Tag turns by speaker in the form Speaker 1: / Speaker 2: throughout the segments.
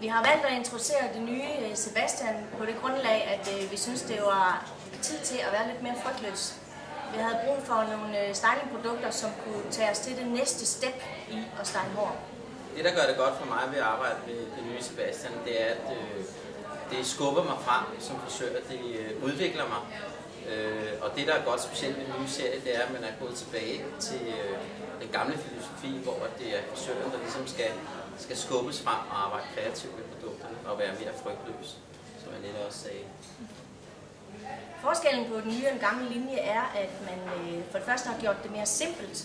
Speaker 1: Vi har valgt at introducere det nye Sebastian på det grundlag, at vi synes, det var tid til at være lidt mere frygtløs. Vi havde brug for nogle stylingprodukter, som kunne tage os til det næste step i at style hår.
Speaker 2: Det, der gør det godt for mig ved at arbejde med det nye Sebastian, det er, at det skubber mig frem som frisør, det udvikler mig. Og det, der er godt specielt ved den nye serie, det er, at man er gået tilbage til den gamle filosofi, hvor det er frisøren, der ligesom skal skubbes frem og arbejde kreativt med produkterne og være mere frygtløs, som jeg lidt også sagde.
Speaker 1: Forskellen på den nye og den gamle linje er, at man for det første har gjort det mere simpelt,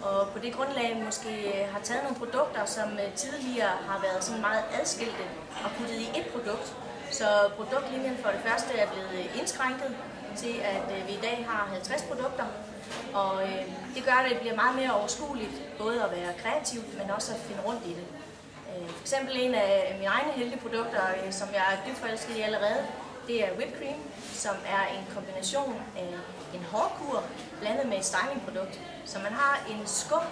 Speaker 1: og på det grundlag måske har taget nogle produkter, som tidligere har været sådan meget adskilte og puttet i et produkt. Så produktlinjen for det første er blevet indskrænket til, at vi i dag har 50 produkter, og det gør, at det bliver meget mere overskueligt, både at være kreativ, men også at finde rundt i det. For eksempel en af mine egne helteprodukter, som jeg er dybt forelsket i allerede, det er whipped cream, som er en kombination af en hårkur blandet med et stylingprodukt. Så man har en skum,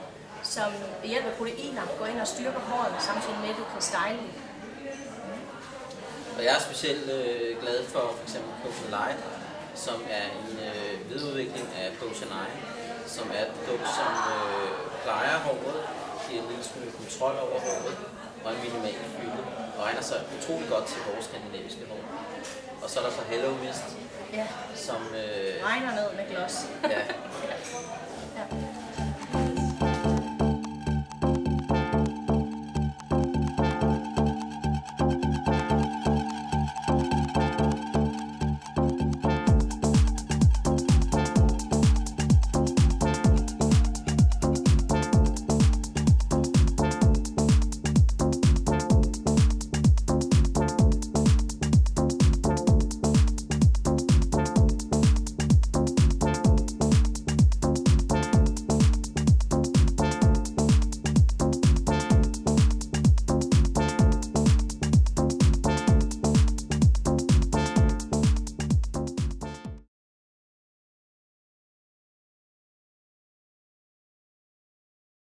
Speaker 1: som ved hjælp af proteiner går ind og styrker håret, samtidig med at du kan style det.
Speaker 2: Og jeg er specielt glad for f.eks. Potion Light, som er en videreudvikling af Potion Eye, som er et produkt, som plejer håret, giver en lille smule kontrol over håret og en minimal fylde, og egner sig utrolig godt til vores skandinaviske hår. Og så er der så Hello Mist,
Speaker 1: ja,
Speaker 2: som
Speaker 1: regner ned med gloss.
Speaker 2: ja.